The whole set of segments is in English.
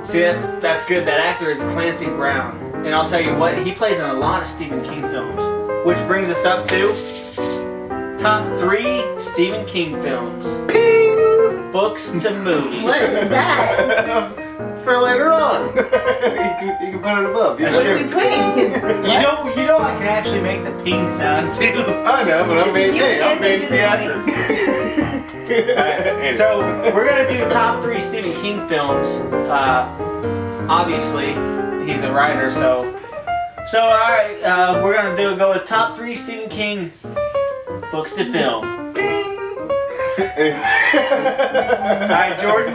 See, that's good. That actor is Clancy Brown. And I'll tell you what, he plays in a lot of Stephen King films. Which brings us up to top 3 Stephen King films. Ping! Books to movies. What is that? For later on. you can put it above. That's What true. are we putting? You know I can actually make the ping sound too. I know, but I'm being theatrics. Alright, so we're gonna do top 3 Stephen King films. Obviously, he's a writer, so alright, we're gonna go with top 3 Stephen King books to film. Alright, Jordan,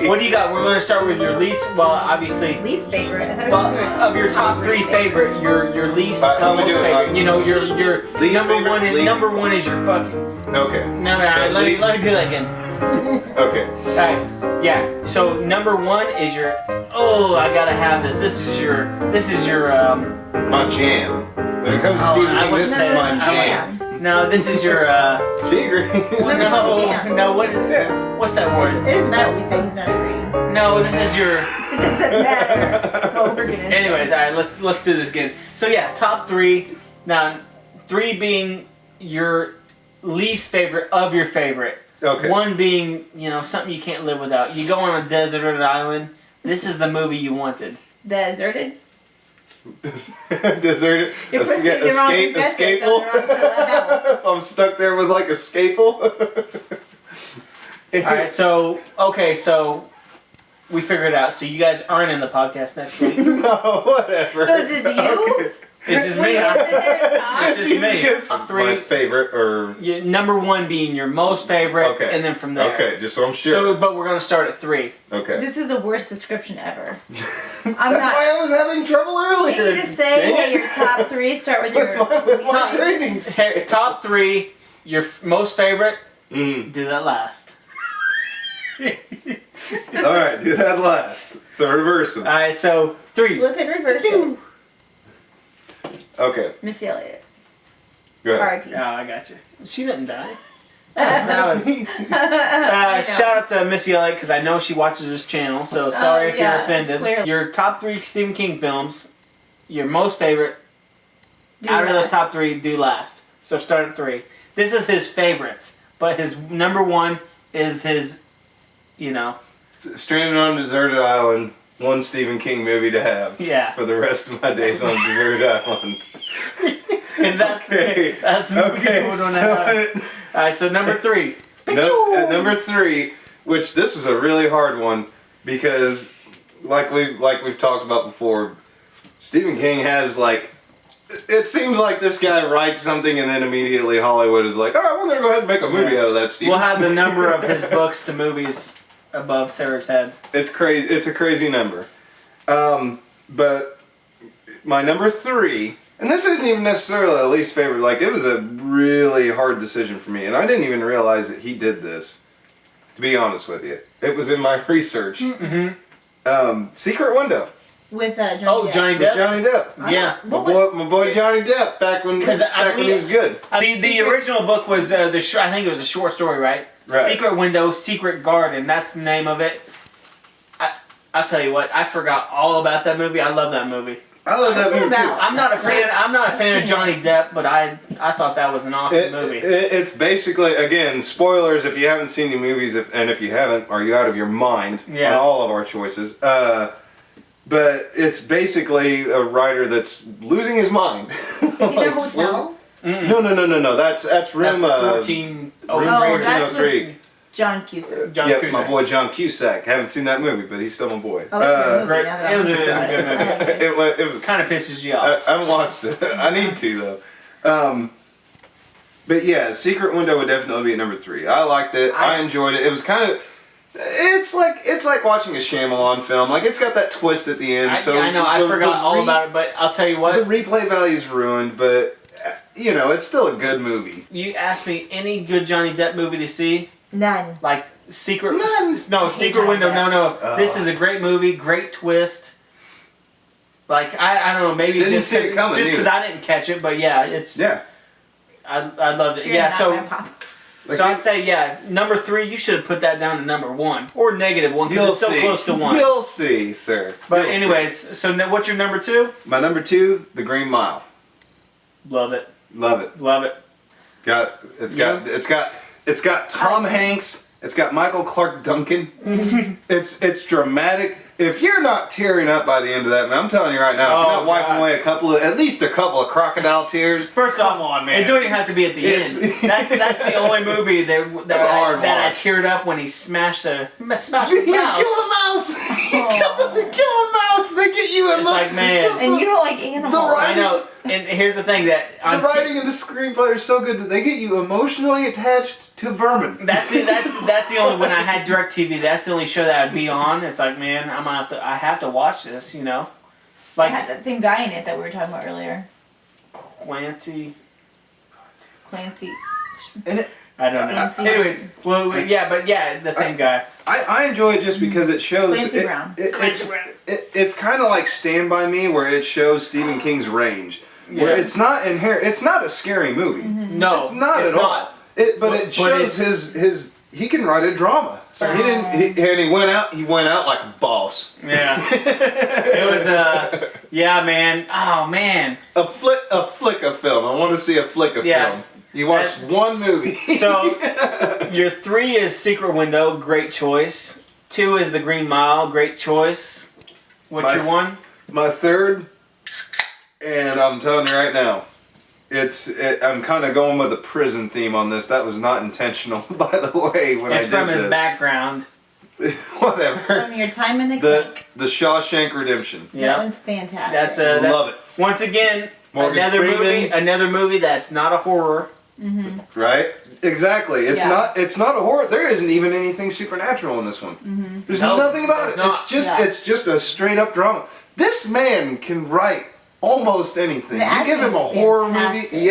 what do you got? We're gonna start with your least, well, obviously, Least favorite. I thought it was of your top 3 favorite, your least, how we most do it? favorite. You know, your Least number favorite, one. least- Number one is your fucking. Okay. No, let me do that again. Okay. Alright, yeah. So number 1 is your. Oh, I gotta have this. This is your. My jam. When it comes to Stephen I King, wouldn't this say is my that. jam. No, this is your. She agrees. No, what is it? Yeah. What's that word? It doesn't matter what we say, he's not agreeing. No, this is your. It doesn't matter what we're gonna say. Anyways, alright, let's do this again. So yeah, top 3. Now, 3 being your least favorite of your favorite. Okay. 1 being, something you can't live without. You go on a deserted island. This is the movie you wanted. Deserted? Deserted. You're putting the wrong emphasis on the wrong syllable. If I'm stuck there with like a scalpel. Alright, so we figured it out. So you guys aren't in the podcast next week. No, whatever. So is this you? Okay. It's just What me. do you sit there and talk? It's just me. Top 3. My favorite or Number 1 being your most favorite, Okay. and then from there. okay, just so I'm sure. So, but we're gonna start at 3. Okay. This is the worst description ever. That's why I was having trouble You earlier. need to say, Dang hey, it. your top 3, start with your... with my Top- ratings. Top 3, your most favorite. Mm. Do that last. All right, do that last. So reverse them. All right, so 3. Flip it, reverse it. Okay, Missy Elliott. go ahead. R.I.P. Oh, I got you. She didn't die. That was. I know. Shout out to Missy Elliott because I know she watches this channel. So sorry if yeah, you're offended. clearly. Your top 3 Stephen King films, your most favorite. Do out of those last. top 3, do last. So start at 3. This is his favorites, but his number 1 is his. Stranded on a deserted island. One Stephen King movie to have. Yeah. For the rest of my days on a deserted island. And that's the movie you would want to have. Alright, so number 3. At number 3, which this is a really hard one because, like we've talked about before, Stephen King has it seems like this guy writes something and then immediately Hollywood is like, all right, we're gonna go ahead and make a movie out of that. Stephen. We'll have the number of his books to movies above Sarah's head. It's crazy. It's a crazy number. But my number 3. And this isn't even necessarily a least favorite. It was a really hard decision for me. And I didn't even realize that he did this. To be honest with you. It was in my research. Mm-hmm. Secret Window. With Johnny Depp. Johnny With Depp. Johnny Depp. Yeah. My boy Johnny Depp, back when he was good. The original book was I think it was a short story, right? Right. Secret Window, Secret Garden. That's the name of it. I'll tell you what, I forgot all about that movie. I love that movie. I love that movie too. I'm not a fan of Johnny Depp, but I thought that was an awesome movie. It's basically, again, spoilers if you haven't seen the movies, and if you haven't, are you out of your mind on all of our choices? But it's basically a writer that's losing his mind. Is he in a hotel? No. That's room 14. room that's 1403. John Cusack. John Yep, Cusack. my boy John Cusack. Haven't seen that movie, but he's still my boy. Oh, it's a good movie. Great. now that It was a I'm thinking good about movie. It was Kind of pisses you off. I haven't watched it. I need to though. But yeah, Secret Window would definitely be at number 3. I liked it. I enjoyed it. It was kind of. It's like watching a Shyamalan film. It's got that twist at the end. I know. I forgot all about it, but I'll tell you what. The replay value's ruined, but it's still a good movie. You asked me any good Johnny Depp movie to see. None. Secret. None. No, Hate Secret Johnny Window. Depp. No. This is a great movie. Great twist. I don't know. Maybe Didn't just see it coming because either. I didn't catch it, but yeah, it's. Yeah. I loved it. You're Yeah. not So my papa. So I'd say, yeah, number 3, you should have put that down to number 1. Or negative 1, because it's so close to 1. You'll see, sir. But You'll anyways, so what's your number 2? see. My number 2, The Green Mile. Love it. Love it. Love it. It's got Tom Hanks. It's got Michael Clark Duncan. It's dramatic. If you're not tearing up by the end of that, man, I'm telling you right now, if you're not wiping away at least a couple of crocodile tears. First come off, on, man. it don't even have to be at the end. That's the only movie that I teared up when he smashed a mouse. He killed a mouse. He killed a mouse. They get you It's like, man. And you don't like animals. I know. And here's the thing that the writing and the screenplay are so good that they get you emotionally attached to vermin. That's the only when I had DirecTV. That's the only show that I'd be on. It's like, man, I have to watch this. You know, Like, it had that same guy in it that we were talking about earlier. Clancy. And I don't know. Anyways, well, the same guy. I enjoy it just because it shows. Clancy Brown. It's kind of like Stand By Me, where it shows Stephen King's range. Where it's not inherent. It's not a scary movie. Mm-hmm. No, it's not at all. But it shows his. He can write a drama. So he didn't. He went out. He went out like a boss. Yeah. It was yeah, man. Oh man. A flick of film. I want to see a flick of film. You watched one movie. So your 3 is Secret Window, great choice. 2 is The Green Mile, great choice. What's your 1? My 3rd, and I'm telling you right now, I'm kind of going with a prison theme on this. That was not intentional, by the way. It's from his background. Whatever. From your time in the clink. The Shawshank Redemption. Yeah. That one's fantastic. Love it. Once again, Morgan Freeman. another movie that's not a horror. Mm-hmm. Right? Exactly. It's not a horror. There isn't even anything supernatural in this one. Mm-hmm. There's nothing about it. It's just a straight up drama. This man can write almost anything. You give him a horror movie,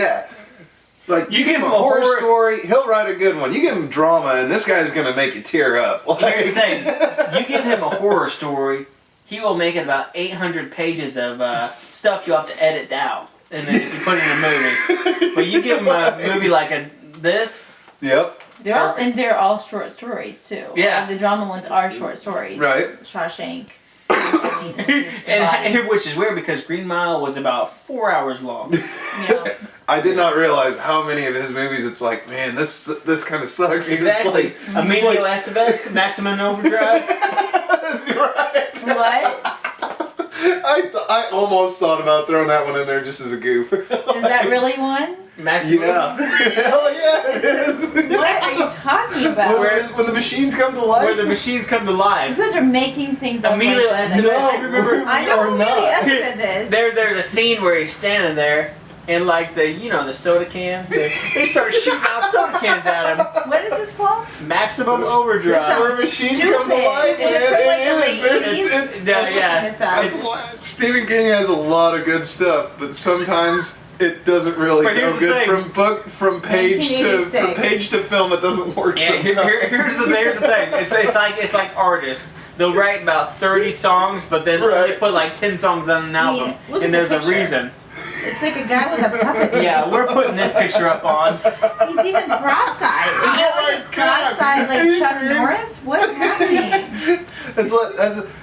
like you give him a horror story, he'll write a good one. You give him drama, and this guy's gonna make you tear up. Here's the thing: you give him a horror story, he will make it about 800 pages of stuff you have to edit out, and then you put it in a movie. But you give him a movie like this. Yep. They're all short stories too. Yeah. The drama ones are short stories. Right. Shawshank. and which is weird because Green Mile was about 4 hours long. Yeah. I did not realize how many of his movies it's like, man, this kind of sucks. Exactly. It's Emilio Estevez, Maximum Overdrive. Right. What? I almost thought about throwing that one in there just as a goof. Is that really one? Maximum. Yeah. Hell yeah, it is. What are you talking about? When the machines come to life? Where the machines come to life. You guys are making things up. Emilio Estevez, you remember? I know who Emilio Estevez is. There's a scene where he's standing there and like the soda cans, they start shooting out soda cans at him. What is this called? Maximum Overdrive. Where machines come to life? Is it from like the 80s? Yeah. That's why Stephen King has a lot of good stuff, but sometimes it doesn't really go good from page to film. It doesn't work sometimes. Here's the thing. It's like artists. They'll write about 30 songs, but then they put like 10 songs on an album, and there's a reason. It's like a guy with a puppet. Yeah, we're putting this picture up on. He's even cross-eyed. Is that like cross-eyed like Chuck Norris? What's happening?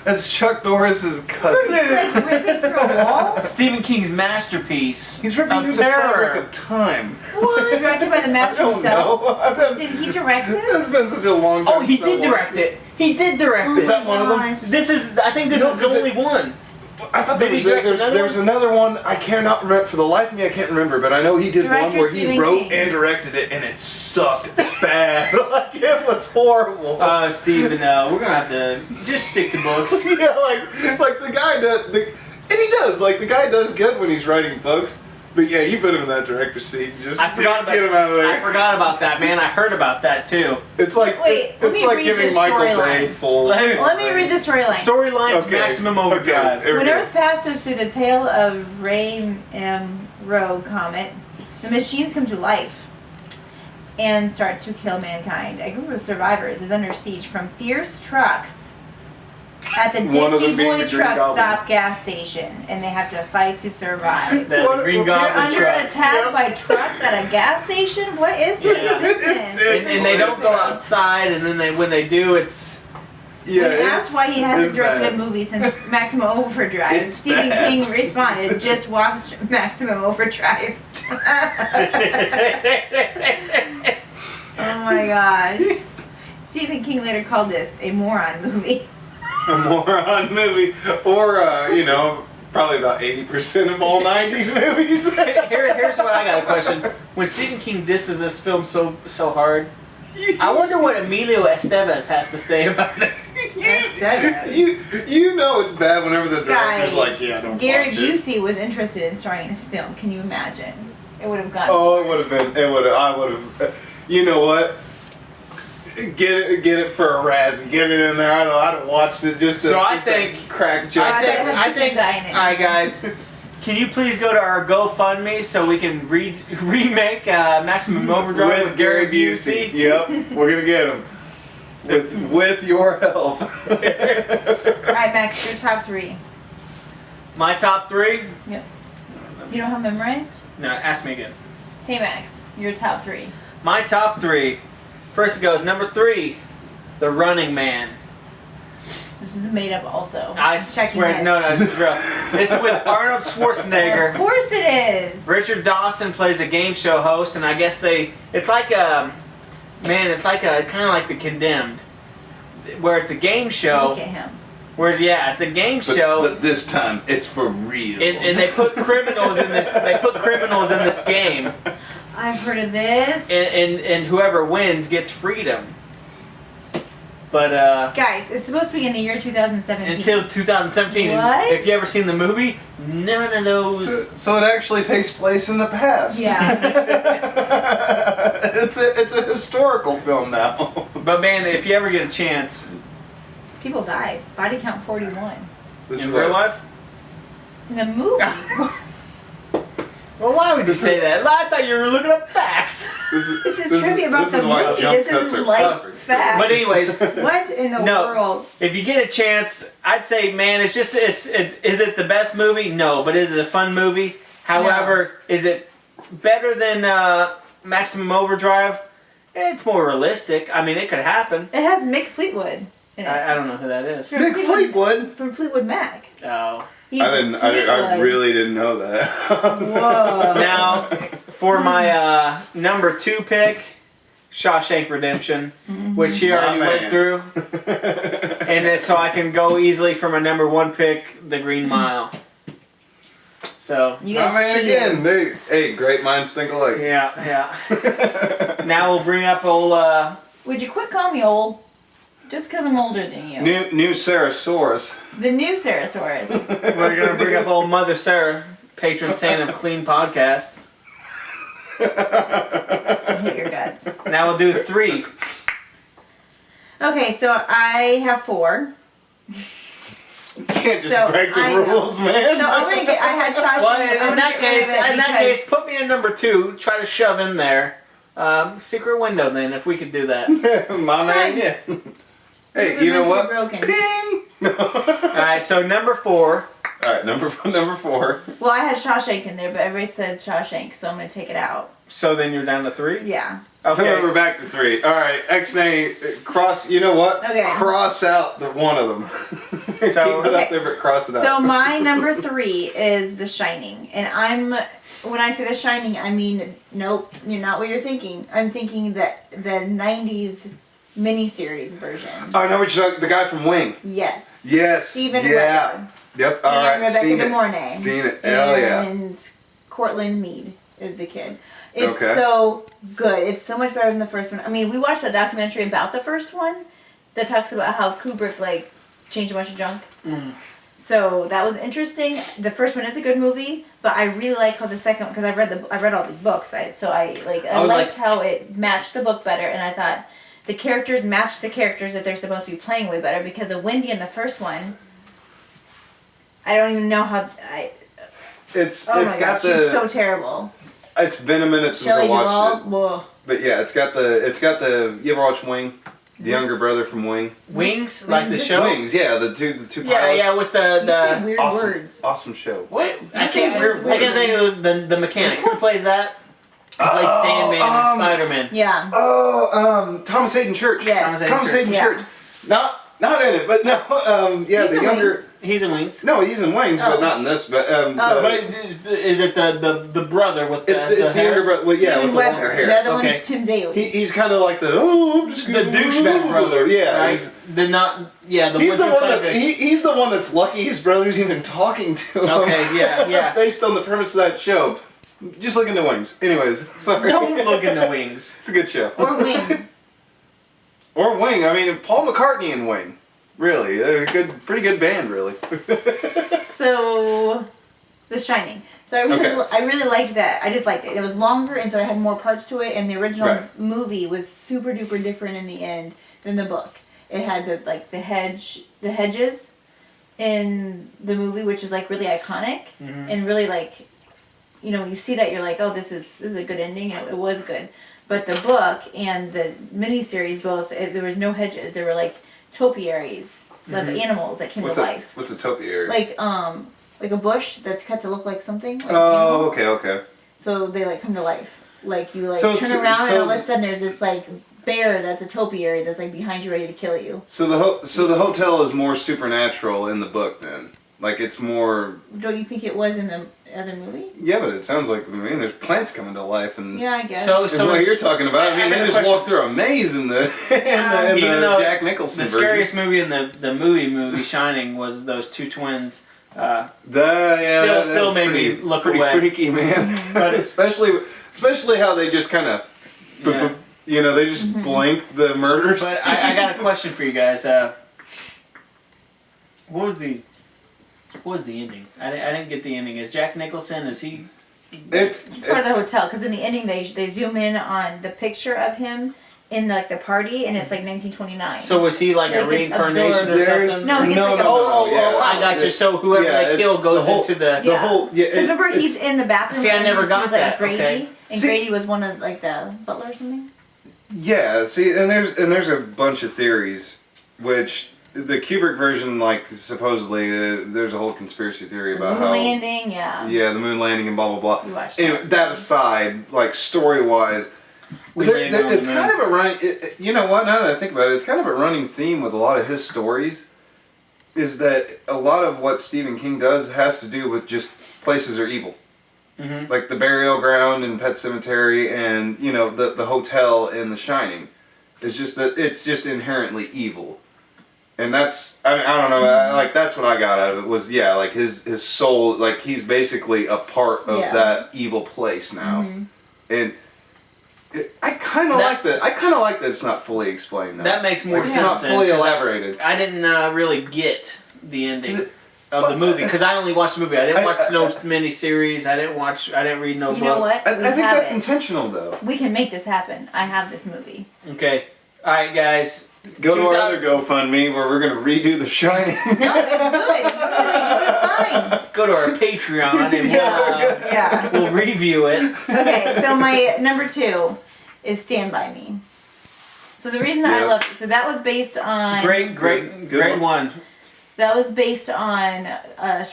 That's Chuck Norris's cousin. He's like ripping through a wall? Stephen King's masterpiece. He's ripping through the fabric of time. What? Directed by the master himself? Know. Did he direct It's this? been such a long time. Oh, he did direct it. He did direct it. Is that one of them? Gosh. I think this is the only one. I thought there's another one. I cannot remember for the life of me. I can't remember, but I know he did one where he wrote and directed it, and it sucked bad. Like it was horrible. Steven, we're gonna have to just stick to books. Yeah, like the guy does, and he does. Like the guy does good when he's writing books. But yeah, you put him in that director's seat. Just get him out of there. I forgot about that, man. I heard about that too. It's like giving Michael Bay full. Let me read the storyline. Storyline's Maximum Overdrive. Okay. When Earth passes through the tail of Ray M. Rogue comet, the machines come to life and start to kill mankind. A group of survivors is under siege from fierce trucks at the One of Dixie them being Boy the Green truck Goblin. stop gas station, and they have to fight to survive. The What- Green they're They're Goblin under truck. attack by trucks at a gas station? What is this Yeah. business? And they don't go outside, and then when they do, it's Yeah, When asked why he hasn't it's directed bad. a movie since Maximum Overdrive, It's Stephen bad. King responded, "Just watch Maximum Overdrive." Oh my gosh. Stephen King later called this a moron movie. A moron movie, or probably about 80% of all '90s movies. Here's what I got a question. When Stephen King disses this film so hard, I wonder what Emilio Estevez has to say about it. Estevez. You know it's bad whenever the director's Guys, like, yeah, don't Gary watch it. Busey was interested in starring in this film. Can you imagine? It would have gotten Oh, it would worse. have been. I would have. You know what? Get it for a razz and get it in there. I don't watch it just to, So I just to think- crack jokes. I think- All right, guys. Can you please go to our GoFundMe so we can remake Maximum Overdrive with Gary Busey. Yep, we're gonna get him with your help. Alright, Max, your top three. My top three? You don't have memorized? No, ask me again. Hey, Max, your top three. My top three. First it goes number 3, The Running Man. This is made up also. I I'm checking swear, this. no, this is real. This is with Arnold Of Schwarzenegger. course it is. Richard Dawson plays a game show host, and I guess it's like a kind of like The Condemned, where it's a game show. Look at him. Whereas, yeah, it's a game show, But this time it's for real. and they put criminals in this. They put criminals in this game, I've heard of this. and whoever wins gets freedom. But Guys, it's supposed to be in the year 2017. until 2017, and What? if you ever seen the movie, none of those. So it actually takes place in the past. Yeah. it's a historical film now. But man, if you ever get a chance People died. Body count 41. This in is real what- life. In the movie. Well, why would you say that? I thought you were looking up facts. This is trivia about the why movie. jump This cuts isn't are life perfect. facts. But anyways, What in the No. world? if you get a chance, I'd say, man, it's is it the best movie? No, but is it a fun movie? However, is it better than Maximum Overdrive? It's more realistic. I mean, it could happen. It has Mick Fleetwood in it. I don't know who that is. Mick Fleetwood. From Fleetwood Mac. Oh. He's I Fleetwood. really didn't know that. Whoa. Now, for my number 2 pick, Shawshank Redemption, which he already My went man. through. And then, so I can go easily for my number 1 pick, The Green Mile. So, You My guys man cheated. again. Hey, great minds think alike. yeah. Now we'll bring up old, Would you quit calling me old? Just because I'm older than you. New Sarasaurus. The new Sarasaurus. we're going to bring up old Mother Sarah, patron saint of clean podcasts. I hate your guts. Now we'll do 3. Okay, so I have 4. You can't just So, break the I know. rules, man. So I'm gonna get. I had Shawshank. Well, I'm in gonna that get rid of case, it because- put me in number 2. Try to shove in there. Secret window, then, if we could do that. My man, yeah. Hey, We're you know meant to be what? broken. Ping! All right, so number 4. Alright, number 4. Well, I had Shawshank in there, but everybody said Shawshank, so I'm gonna take it out. So then you're down to 3. Yeah. So Okay. we're back to 3. Alright, X-Nay, cross, you know what? Okay. Cross out the one of them. Keep it up Okay. there, but cross it out. So my number 3 is The Shining, and when I say The Shining, I mean nope, you're not what you're thinking. I'm thinking that the '90s miniseries version. I know what you're talking, the guy from Wing. Yes. Yes. Stephen yeah. Weber. Yep, And alright, Rebecca seen De it. Mornay. Seen it, hell yeah. And Cortland Mead is the kid. It's Okay. so good. It's so much better than the first one. I mean, we watched a documentary about the first one that talks about how Kubrick changed a bunch of junk. So that was interesting. The first one is a good movie, but I really like how the second, because I've read all these books, so I would liked how it matched the book better, and I thought the characters matched the characters that they're supposed to be playing way better, because of Wendy in the first one, I don't even know how. It's Oh my got god, the. she's so terrible. It's been a minute since Shelley I watched Duvall. it, Whoa. but yeah, it's got the. You ever watch Wing? The younger brother from Wing. Wings, like the Wings. show. Wings, yeah, the two pilots. Yeah, with You say the weird awesome, words. awesome show. what? I say can't. weird I can think of the mechanic. Who plays that? He played Sandman and Spider-Man. Yeah. Oh, Thomas Hayden Church. Yes. Thomas Hayden Yeah. Church. Not in it, but no. Yeah, He's the in younger. Wings. He's in Wings. No, he's in Wings, but Oh. not in this. But But is it the brother with the it's the hair? younger brother. Well, yeah, Steven with the Weber. longer The hair. other Okay. one's Tim Daly. He's kind of like I'm just The gonna- douchebag brother. Yeah, right? he's He's the one that he's the one that's lucky his brother's even talking to him. Okay, yeah. Based on the premise of that show. Just look into Wings. Anyways, sorry. Don't look in the Wings. It's a good show. Or Wing. Or Wing. I mean, Paul McCartney in Wing. Really, they're a pretty good band, really. So, The Shining. So Okay. I really liked that. I just liked it. It was longer, and so it had more parts to it. And the original Right. movie was super duper different in the end than the book. It had the hedges in the movie, which is like really iconic and really like, you know, when you see that you're like, oh, this is a good ending, and it was good. But the book and the miniseries both, there was no hedges. There were like topiaries, like animals that came to life. What's a topiary? Like a bush that's cut to look like something. Like an Oh, animal. okay. So they like come to life. Like you like So turn it's- around and so- all of a sudden there's this like bear that's a topiary that's like behind you ready to kill you. So the hotel is more supernatural in the book then. Like it's more. Don't you think it was in the other movie? Yeah, but it sounds like there's plants coming to life and. Yeah, I guess. So- And what you're talking about, I mean, I they got a just question. walk through a maze in the in Even the though Jack Nicholson The version. scariest movie in the movie Shining was those two twins. Still made me look pretty away. freaky, man. But- especially how they just kind of, Yeah. they just blink the murders. But I got a question for you guys. What was the ending? I didn't get the ending. Is Jack Nicholson? Is he? it's It's part of the hotel because in the ending they zoom in on the picture of him in like the party and it's like 1929. So was he like a Like, it's reincarnation or There's- something? No, he's like a- Oh, I got you. So whoever Yeah, they it's kill goes the whole- into the. the Yeah. whole. Yeah, Because remember he's in the bathroom. See, I and never he got sees, like, that, Grady, okay. and See- Grady was one of like the butler or something. Yeah, see, and there's a bunch of theories, which the Kubrick version, like supposedly, there's a whole conspiracy theory about Moon how landing, yeah. the moon landing and blah blah blah. We watched Anyway, that aside, like story wise, We landed on the it's moon. kind of a running. You know what? Now that I think about it, it's kind of a running theme with a lot of his stories. Is that a lot of what Stephen King does has to do with just places are evil. Mhm. Like the burial ground in Pet Cemetery and the hotel in The Shining. It's just that it's just inherently evil. And that's I don't know, like that's what I got out of it was like his soul, like he's basically a part of Yeah. that evil place now. And I kind of That- like that. I kind of like that it's not fully explained though. That makes more Like, sense. it's not then, fully 'cause elaborated. I didn't really get the ending Is it- of the movie because I only watched the movie. I didn't watch no I- miniseries. I didn't read no You book. know what? I We think have that's it. intentional though. We can make this happen. I have this movie. Okay. All right, guys. Go to our 2000 other GoFundMe where we're gonna redo The Shining. No, it's good. It's fine. Go to our Patreon and Yeah. we'll review it. Okay, so my number 2 is Stand By Me. So the reason I Yes. love it, so that was based on Great Good one. That was based on a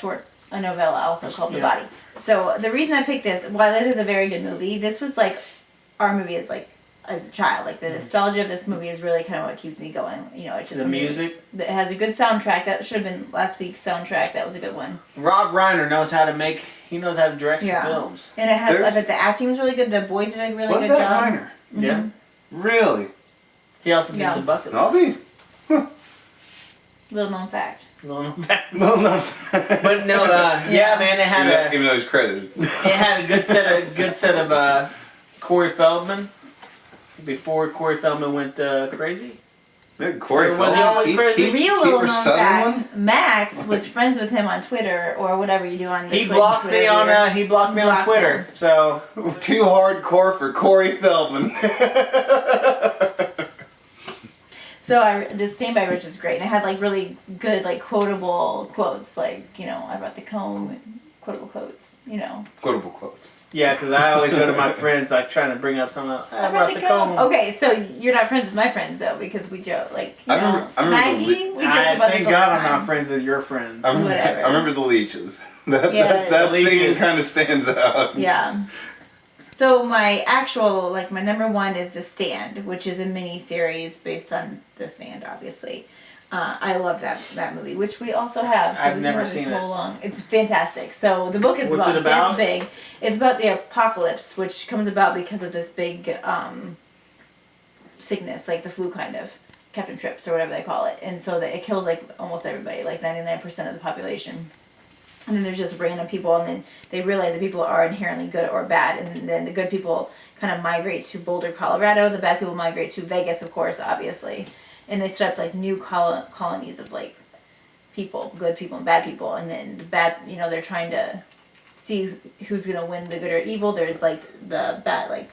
novella also called The Yeah. Body. So the reason I picked this, while it is a very good movie, this was like our movie as like as a child. Like the nostalgia of this movie is really kind of what keeps me going. You know, it's just The something music. that has a good soundtrack. That should have been last week's soundtrack. That was a good one. Rob Reiner knows how to make. He knows how to direct some Yeah. films. And it had I There's- thought the acting was really good. The boys did a really Was good that job. Reiner? Yeah. Really? He also did Yeah. the bucket All list. these? Little known fact. No. But no, yeah, man, it had a Even though he's credited. it had a good set of Corey Feldman before Corey Feldman went crazy. Yeah, Corey Or was he Feldman, always crazy? Real little Kiefer known Sutherland? fact. Max was friends with him on Twitter or whatever you do on the He Twitter. blocked me on Blocked Twitter. him. So Too hardcore for Corey Feldman. So the Stand By Rich is great, and it had like really good like quotable quotes, like I brought the comb, and quotable quotes, Quotable quotes. Yeah, because I always go to my friends like trying to bring up something. I brought the comb. Okay, so you're not friends with my friends though, because we joke like you I know, remember the Maggie. We joke I about thank this all God the I'm time. not friends with your friends. Whatever. I remember the leeches. That Yes. scene Leeches. kind of stands out. Yeah. So my actual, like my number one is The Stand, which is a mini series based on The Stand, obviously. I love that movie, which we also have. So I've we never can have this seen it. whole long. It's fantastic. So the book is What's it about? this big. It's about the apocalypse, which comes about because of this big sickness, like the flu kind of, Captain Trips or whatever they call it, and so that it kills like almost everybody, like 99% of the population. And then there's just random people, and then they realize that people are inherently good or bad, and then the good people kind of migrate to Boulder, Colorado. The bad people migrate to Vegas, of course, obviously, and they set up like new colonies of like people, good people and bad people, and then the bad, you know, they're trying to see who's gonna win, the good or evil. There's like the bad, like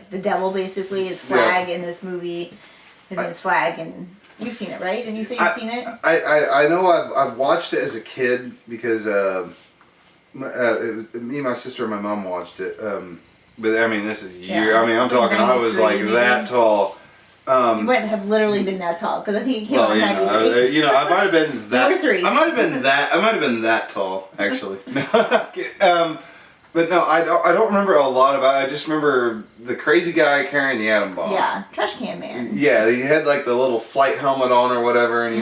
the devil basically is Flag in this movie. His name's Flag, and you've seen it, right? And you say you've seen it? I know I've watched it as a kid because me and my sister and my mom watched it. But I mean, this is year. Yeah. I mean, I'm It's like talking. I was like 93 that maybe. tall. You might have literally been that tall, because I think it came out Well, in 98. I might have been that. You were 3. I might have been that tall, actually. But no, I don't remember a lot about it. I just remember the crazy guy carrying the atom bomb. Yeah, trash can man. Yeah, he had like the little flight helmet on or whatever, and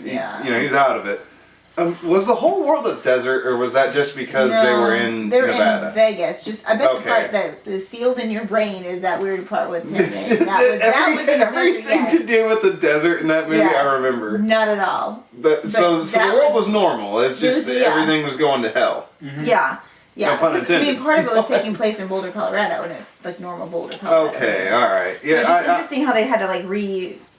Yeah. he was out of it. Was the whole world a desert, or was that just because they were in they're Nevada? in Vegas. Just I bet the Okay. part that is sealed in your brain is that weird part with him. It's that was in the everything movie, to do with the desert in that movie. Yeah. I remember. Not at all. But so the that world was- was normal. It's just yeah. everything was going to hell. Yeah. Yeah. No pun 'Cause, I mean, intended. part of it was taking place in Boulder, Colorado, and it's like normal Boulder, Colorado. Okay, business. all right. It was Yeah, just interesting how they had to like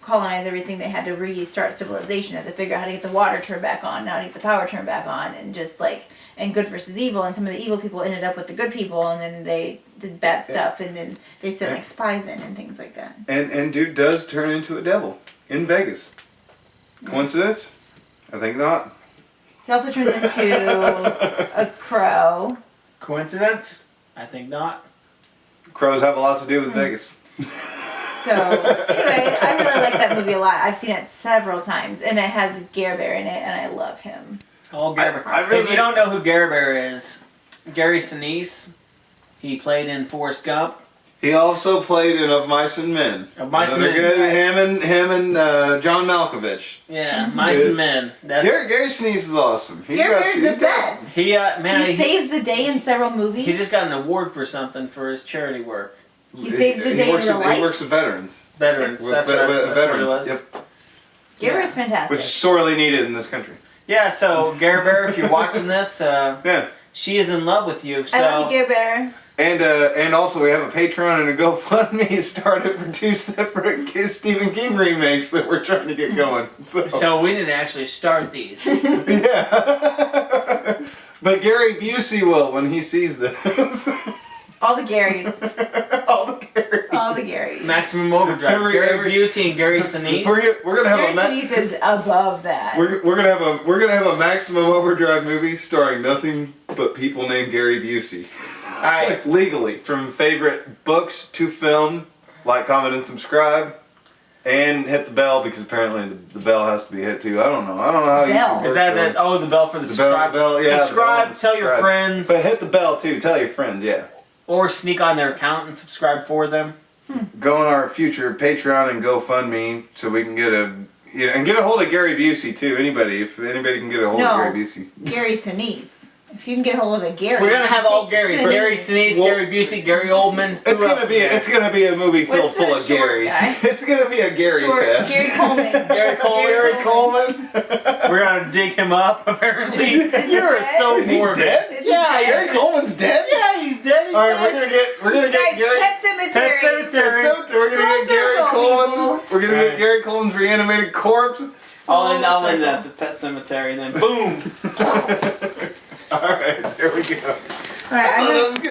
colonize everything. They had to restart civilization. They had to figure out how to get the water turned back on, how to get the power turned back on, and just like, and good versus evil. And some of the evil people ended up with the good people, and then they did bad stuff, and then they sent like spies in and things like that. and dude does turn into a devil in Vegas. Coincidence? I think not. He also turns into a crow. Coincidence? I think not. Crows have a lot to do with Vegas. So anyway, I really like that movie a lot. I've seen it several times, and it has Gare Bear in it, and I love him. Oh, Gary. I really- If you don't know who Gary Bear is, Gary Sinise. He played in Forrest Gump. He also played in Of Mice and Men. Of Mice and Another Men, good, him and John Malkovich. Yeah, Mice and Men. That's Gary Sinise is awesome. Gare Bear's the best. he. Man, He saves the day in several movies. he just got an award for something for his charity work. He saves the day in real life. He works with veterans. Veterans. With, That's with, right. with That's veterans. what it was. Yep. Gare Bear's fantastic. Which is sorely needed in this country. Yeah. So Gary Bear, if you're watching this, Yeah. she is in love with you. So I love you, Gare Bear. And also we have a Patreon and a GoFundMe started for 2 separate Stephen King remakes that we're trying to get going. So we didn't actually start these. Yeah. But Gary Busey will when he sees this. All the Garys. All the Gary. All the Garys. Maximum Overdrive. Gary Busey and Gary Sinise. We're gonna have Gary Sinise is above that. we're gonna have a Maximum Overdrive movie starring nothing but people named Gary Busey. All right. Like legally, from favorite books to film. Like, comment, and subscribe. And hit the bell because apparently the bell has to be hit too. I don't know how you Bell. Is that the the bell for the subscribe? bell, yeah, subscribe. the bell, Tell your subscribe. friends, But hit the bell too. Tell your friends, yeah. or sneak on their account and subscribe for them. Go on our future Patreon and GoFundMe so we can get and get a hold of Gary Busey too. If anybody can get a hold No. of Gary Busey. Gary Sinise. If you can get hold of a Gary. We're gonna have all Garys: Gary Sinise, Well, Gary Busey, Gary Oldman. It's Who gonna else be is there? it's gonna be a movie filled What's full the of short Garys. guy? It's gonna be a Gary Short, fest. Gary Coleman. Gary Coleman. Gary Coleman. We're gonna dig him up. Apparently, Is he you're dead? so Is he morbid. dead? Is he Yeah, dead? Gary Coleman's dead. Yeah, he's dead. He's All right, dead. we're gonna get Guys, Gary. Pet Cemetery. Pet Cemetery. We're gonna get Full Gary circle, Coleman's. people. We're gonna All get right. Gary Coleman's reanimated corpse. I'll end at the Pet Cemetery, and then boom. All right, there we go. All right, Oh, I'm that gonna, was good.